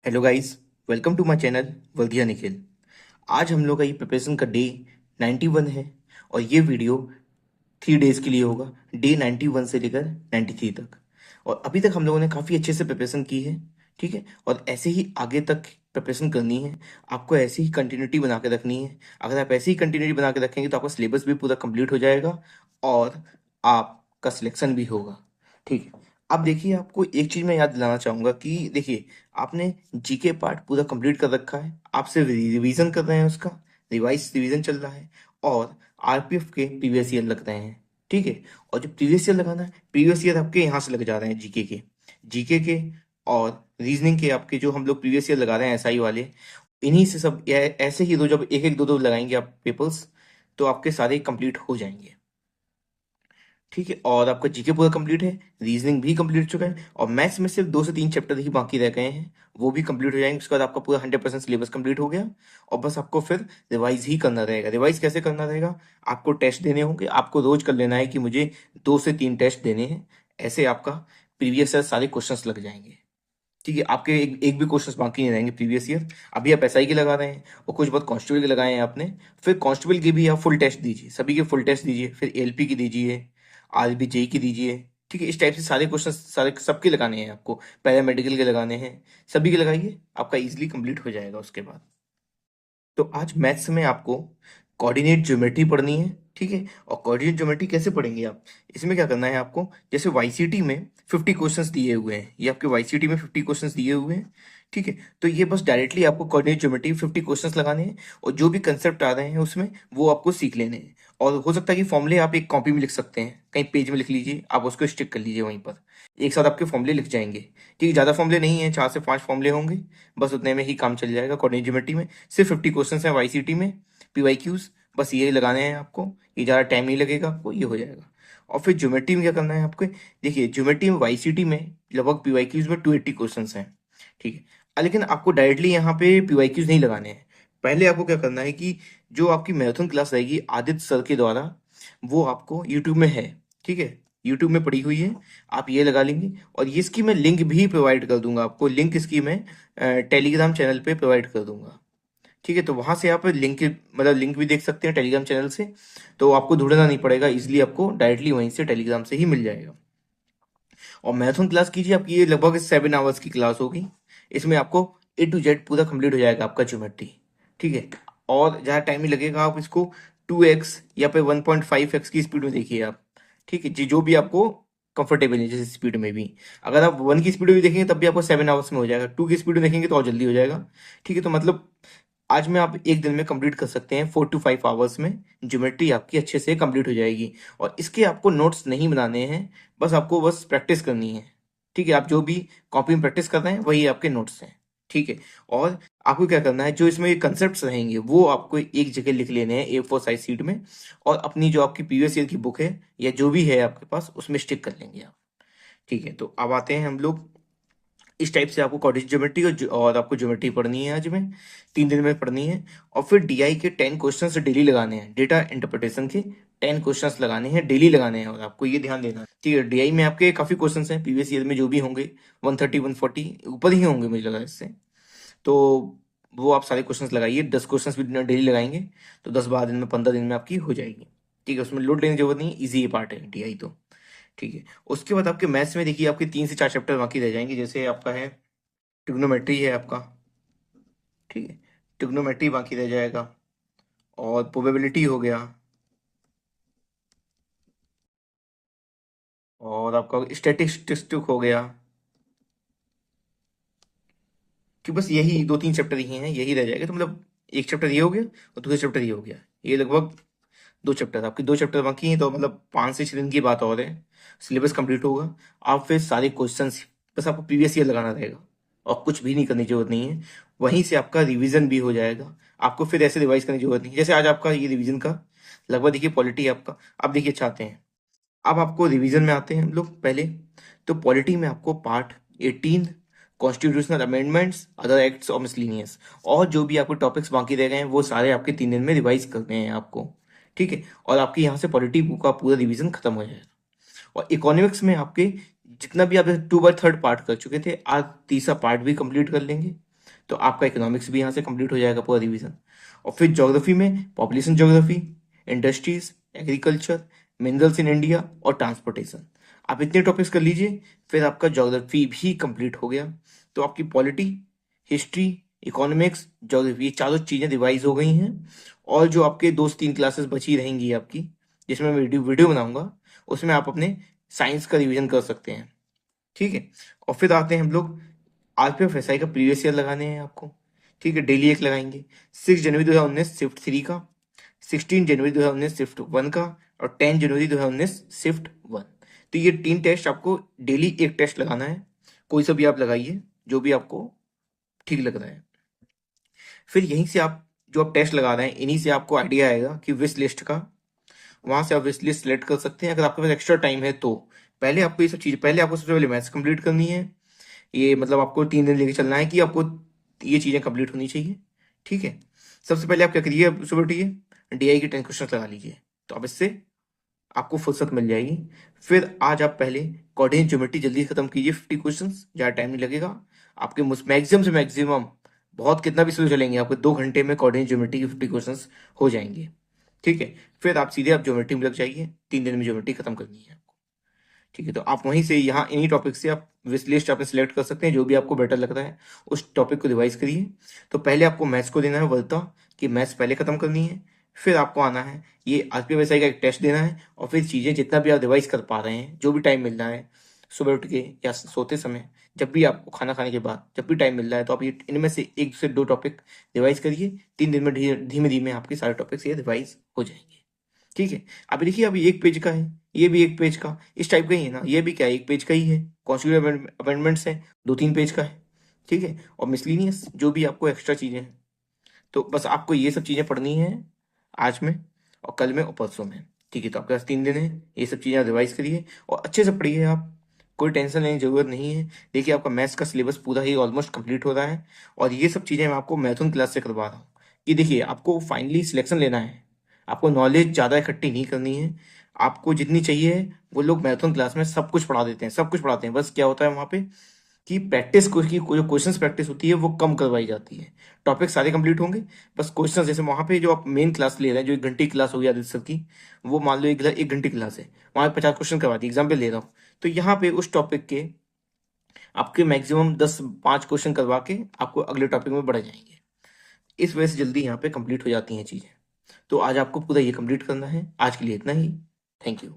Hello guys, welcome to my channel वर्दिया निखिल। आज हम लोग का ये प्रिपरेशन का डे 91 है और ये वीडियो 3 डेज के लिए होगा, डे 91 से लेकर 93 तक। और अभी तक हम लोगों ने काफ़ी अच्छे से प्रिपरेशन की है, ठीक है। और ऐसे ही आगे तक प्रिपरेशन करनी है, आपको ऐसी ही कंटिन्यूटी बना के रखनी है। अगर आप ऐसी ही कंटिन्यूटी बना के रखेंगे तो आपका सिलेबस भी पूरा कंप्लीट हो जाएगा और आपका सिलेक्शन भी होगा, ठीक है। अब देखिए, आपको एक चीज़ मैं याद दिलाना चाहूँगा कि देखिए, आपने जीके पार्ट पूरा कंप्लीट कर रखा है, आप सिर्फ रिवीजन कर रहे हैं, उसका रिवाइज रिवीजन चल रहा है और आरपीएफ के प्रीवियस ईयर लग रहे हैं, ठीक है। और जो प्रीवियस ईयर लगाना है, प्रीवियस ईयर आपके यहाँ से लग जा रहे हैं, जीके के और रीजनिंग के आपके जो हम लोग प्रीवियस ईयर लगा रहे हैं एसआई वाले, इन्हीं से सब ऐसे ही दो, जब एक एक दो दो लगाएंगे आप पेपर्स, तो आपके सारे कंप्लीट हो जाएंगे, ठीक है। और आपका जीके पूरा कंप्लीट है, रीजनिंग भी कंप्लीट हो चुका है और मैथ्स में सिर्फ 2 से 3 चैप्टर ही बाकी रह गए हैं, वो भी कंप्लीट हो जाएंगे। उसके बाद आपका पूरा 100% सिलेबस कंप्लीट हो गया और बस आपको फिर रिवाइज ही करना रहेगा। रिवाइज कैसे करना रहेगा? आपको टेस्ट देने होंगे, आपको रोज कर लेना है कि मुझे 2 से 3 टेस्ट देने हैं, ऐसे आपका प्रीवियस ईयर सारे क्वेश्चंस लग जाएंगे, ठीक है। आपके एक भी क्वेश्चंस बाकी नहीं रहेंगे प्रीवियस ईयर। अभी आप एसआई के लगा रहे हैं और कुछ बहुत कांस्टेबल के लगाए हैं आपने, फिर कांस्टेबल के भी आप फुल टेस्ट दीजिए, सभी के फुल टेस्ट दीजिए, फिर एलपी की दीजिए, आरबी जेई की दीजिए, ठीक है। इस टाइप से सारे क्वेश्चन सारे सबके लगाने हैं आपको, पैरामेडिकल के लगाने हैं, सभी के लगाइए, आपका इजीली कंप्लीट हो जाएगा उसके बाद। तो आज मैथ्स में आपको कोऑर्डिनेट ज्योमेट्री पढ़नी है, ठीक है। और कोऑर्डिनेट ज्योमेट्री कैसे पढ़ेंगे आप? इसमें क्या करना है आपको, जैसे वाईसीटी में 50 क्वेश्चंस दिए हुए हैं, ये आपके वाईसीटी में 50 क्वेश्चंस दिए हुए हैं, ठीक है। तो ये बस डायरेक्टली आपको कोऑर्डिनेट ज्योमेट्री 50 क्वेश्चंस लगाने हैं और जो भी कंसेप्ट आ रहे हैं उसमें वो आपको सीख लेने हैं। और हो सकता है कि फॉर्मूले आप एक कॉपी में लिख सकते हैं, कहीं पेज में लिख लीजिए, आप उसको स्टिक कर लीजिए वहीं पर, एक साथ आपके फॉर्मूले लिख जाएंगे, ठीक है। ज़्यादा फॉर्मूले नहीं है, 4 से 5 फॉर्मूले होंगे, बस उतने में ही काम चल जाएगा। कोऑर्डिनेट ज्योमेट्री में सिर्फ 50 क्वेश्चन हैं वाईसीटी में, पीवाईक्यूज, बस ये लगाने हैं आपको, ये ज़्यादा टाइम नहीं लगेगा आपको, ये हो जाएगा। और फिर ज्योमेट्री में क्या करना है आपको, देखिए ज्योमेट्री में वाईसीटी में लगभग पीवाईक्यूज में 280 क्वेश्चन हैं, ठीक है। लेकिन आपको डायरेक्टली यहाँ पे पीवाईक्यूज नहीं लगाने हैं, पहले आपको क्या करना है कि जो आपकी मैराथन क्लास रहेगी आदित्य सर के द्वारा, वो आपको यूट्यूब में है, ठीक है, यूट्यूब में पड़ी हुई है, आप ये लगा लेंगे। और ये इसकी मैं लिंक भी प्रोवाइड कर दूंगा आपको, लिंक इसकी मैं टेलीग्राम चैनल पे प्रोवाइड कर दूंगा, ठीक है। तो वहां से आप लिंक मतलब लिंक भी देख सकते हैं टेलीग्राम चैनल से, तो आपको ढूंढना नहीं पड़ेगा, इजिली आपको डायरेक्टली वहीं से टेलीग्राम से ही मिल जाएगा। और मैराथन क्लास कीजिए, आपकी ये लगभग 7 आवर्स की क्लास होगी, इसमें आपको A to Z पूरा कंप्लीट हो जाएगा आपका ज्योमेट्री, ठीक है। और ज़्यादा टाइम नहीं लगेगा, आप इसको 2x या फिर 1.5x की स्पीड में देखिए आप, ठीक है जी, जो भी आपको कंफर्टेबल है जिस स्पीड में भी। अगर आप 1 की स्पीड में भी देखेंगे तब भी आपको 7 आवर्स में हो जाएगा, 2 की स्पीड में देखेंगे तो और जल्दी हो जाएगा, ठीक है। तो मतलब आज में आप एक दिन में कंप्लीट कर सकते हैं, 4 to 5 आवर्स में ज्योमेट्री आपकी अच्छे से कंप्लीट हो जाएगी। और इसके आपको नोट्स नहीं बनाने हैं, बस आपको बस प्रैक्टिस करनी है, ठीक है। आप जो भी कॉपी में प्रैक्टिस कर रहे हैं वही आपके नोट्स हैं, ठीक है। और आपको क्या करना है, जो इसमें कंसेप्ट रहेंगे वो आपको एक जगह लिख लेने हैं A4 साइज शीट में, और अपनी जो आपकी प्रीवियस ईयर की बुक है या जो भी है आपके पास उसमें स्टिक कर लेंगे आप, ठीक है। तो अब आते हैं हम लोग, इस टाइप से आपको कॉर्डिनेट ज्योमेट्री और आपको ज्योमेट्री पढ़नी है आज में, 3 दिन में पढ़नी है। और फिर डीआई के 10 क्वेश्चंस डेली लगाने हैं, डेटा इंटरप्रिटेशन के 10 क्वेश्चंस लगाने हैं, डेली लगाने हैं, और आपको ये ध्यान देना है, ठीक है। डीआई में आपके काफी क्वेश्चंस हैं प्रीवियस ईयर में, जो भी होंगे 130 140 ऊपर ही होंगे मुझे लगा इससे। तो वो आप सारे क्वेश्चंस लगाइए, 10 क्वेश्चंस भी डेली लगाएंगे तो 10 12 दिन में 15 दिन में आपकी हो जाएगी, ठीक है। उसमें लोड लेने की जरूरत नहीं, ईजी पार्ट है डीआई तो, ठीक है। उसके बाद आपके मैथ्स में देखिए, आपके 3 से 4 चैप्टर बाकी रह जाएंगे, जैसे आपका है ट्रिग्नोमेट्री है आपका, ठीक है, ट्रिग्नोमेट्री बाकी रह जाएगा, और प्रोबेबिलिटी हो गया, और आपका स्टैटिस्टिक्स हो गया, कि बस यही 2 3 चैप्टर ही हैं, यही रह जाएगा। तो मतलब एक चैप्टर ये हो गया और दूसरा चैप्टर ये हो गया, ये लगभग 2 चैप्टर, आपके 2 चैप्टर बाकी हैं, तो मतलब 5 से 6 दिन की बात और है, सिलेबस कंप्लीट होगा। आप फिर सारे क्वेश्चंस, बस आपको प्रीवियस ईयर लगाना रहेगा और कुछ भी नहीं करने की जरूरत नहीं है, वहीं से आपका रिवीजन भी हो जाएगा। आपको फिर ऐसे रिवाइज करने की जरूरत नहीं, जैसे आज आपका ये रिवीजन का लगभग देखिए पॉलिटी आपका, आप देखिए चाहते हैं। अब आपको रिवीजन में आते हैं हम लोग पहले, तो पॉलिटी में आपको part 18 constitutional amendments, other acts और मिसलिनियस, और जो भी आपको टॉपिक्स बाकी रह गए हैं वो सारे आपके 3 दिन में रिवाइज करने हैं आपको, ठीक है। और आपके यहाँ से पॉलिटी का पूरा रिवीजन खत्म हो जाएगा। और इकोनॉमिक्स में आपके जितना भी आप 2/3 पार्ट कर चुके थे, आज तीसरा पार्ट भी कंप्लीट कर लेंगे, तो आपका इकोनॉमिक्स भी यहाँ से कंप्लीट हो जाएगा पूरा रिवीजन। और फिर ज्योग्राफी में population geography, industries, agriculture, minerals in India और ट्रांसपोर्टेशन। आप इतने टॉपिक्स कर लीजिए, फिर आपका ज्योग्राफी भी कंप्लीट हो गया। तो आपकी पॉलिटी, हिस्ट्री, इकोनॉमिक्स, ज्योग्राफी, ये चारों चीज़ें रिवाइज हो गई हैं। और जो आपके 2 से 3 क्लासेस बची रहेंगी आपकी, जिसमें मैं वीडियो बनाऊंगा, उसमें आप अपने साइंस का रिवीजन कर सकते हैं। ठीक है। और फिर आते हैं हम लोग, RPFSI का प्रीवियस ईयर लगाने हैं आपको। ठीक है, डेली एक लगाएंगे। 6 जनवरी 2019 शिफ्ट 3 का, 16 जनवरी 2019 शिफ्ट 1 का, और 10 जनवरी 2019 शिफ्ट 1। तो ये 3 टेस्ट आपको डेली एक टेस्ट लगाना है। कोई सा भी आप लगाइए, जो भी आपको ठीक लग रहा है। फिर यहीं से आप जो आप टेस्ट लगा रहे हैं, इन्हीं से आपको आइडिया आएगा कि विश लिस्ट का। वहां से आप विश लिस्ट सेलेक्ट कर सकते हैं अगर आपके पास एक्स्ट्रा टाइम है तो। पहले आपको ये सब चीज़, पहले आपको सबसे पहले मैथ्स कंप्लीट करनी है। ये मतलब आपको 3 दिन लेके चलना है कि आपको ये चीज़ें कंप्लीट होनी चाहिए। ठीक है। सबसे पहले आप क्या करिए, सुबह उठिए, DI के 10 क्वेश्चन लगा लीजिए, तो अब इससे आपको फुर्सत मिल जाएगी। फिर आज आप पहले कोऑर्डिनेट ज्योमेट्री जल्दी खत्म कीजिए, 50 क्वेश्चन, ज़्यादा टाइम नहीं लगेगा आपके। मैक्सिमम से मैक्सिमम, बहुत कितना भी स्लो चलेंगे, आपको 2 घंटे में कोऑर्डिनेट ज्योमेट्री के 50 क्वेश्चन हो जाएंगे। ठीक है। फिर आप सीधे आप ज्योमेट्री में लग जाइए, 3 दिन में ज्योमेट्री खत्म करनी है आपको। ठीक है। तो आप वहीं से यहाँ इन्हीं टॉपिक से आप विश लिस्ट आपने सेलेक्ट कर सकते हैं, जो भी आपको बेटर लग रहा है उस टॉपिक को रिवाइज करिए। तो पहले आपको मैथ्स को देना है वर्ता, कि मैथ्स पहले खत्म करनी है। फिर आपको आना है, ये RPFSI का एक टेस्ट देना है। और फिर चीज़ें जितना भी आप रिवाइज कर पा रहे हैं, जो भी टाइम मिल रहा है, सुबह उठ के या सोते समय, जब भी आपको खाना खाने के बाद जब भी टाइम मिल रहा है, तो आप ये इनमें से 1 से 2 टॉपिक रिवाइज करिए। 3 दिन में धीमे धीमे आपके सारे टॉपिक्स ये रिवाइज हो जाएंगे। ठीक है। अभी देखिए, अभी 1 पेज का है, ये भी 1 पेज का, इस टाइप का ही है ना, ये भी क्या है, 1 पेज का ही है। कॉन्स्टिट्यूटिव अमेंडमेंट्स है, 2-3 पेज का है। ठीक है। और मिसलिनियस जो भी आपको एक्स्ट्रा चीज़ें हैं, तो बस आपको ये सब चीज़ें पढ़नी है आज में और कल में और परसों में। ठीक है। तो आपके पास 3 दिन है, ये सब चीज़ें रिवाइज करिए और अच्छे से पढ़िए आप। कोई टेंशन लेने की जरूरत नहीं है। देखिए, आपका मैथ्स का सिलेबस पूरा ही ऑलमोस्ट कंप्लीट हो रहा है। और ये सब चीज़ें मैं आपको मैथुन क्लास से करवा रहा हूँ, कि देखिए आपको फाइनली सिलेक्शन लेना है, आपको नॉलेज ज़्यादा इकट्ठी नहीं करनी है। आपको जितनी चाहिए, वो लोग मैथुन क्लास में सब कुछ पढ़ा देते हैं, सब कुछ पढ़ाते हैं। बस क्या होता है वहाँ पे कि प्रैक्टिस की जो क्वेश्चंस प्रैक्टिस होती है वो कम करवाई जाती है। टॉपिक सारे कंप्लीट होंगे, बस क्वेश्चंस जैसे वहाँ पे जो आप मेन क्लास ले रहे हैं, जो 1 घंटे की क्लास होगी आदित्य सर की, वो मान लो 1 घंटे की क्लास है, वहाँ पे 50 क्वेश्चन करवा दी, एग्जाम्पल ले रहा हूँ। तो यहाँ पे उस टॉपिक के आपके मैक्सिमम 5 क्वेश्चन करवा के आपको अगले टॉपिक में बढ़ जाएंगे। इस वजह से जल्दी यहाँ पे कंप्लीट हो जाती हैं चीज़ें। तो आज आपको पूरा ये कंप्लीट करना है। आज के लिए इतना ही। Thank you.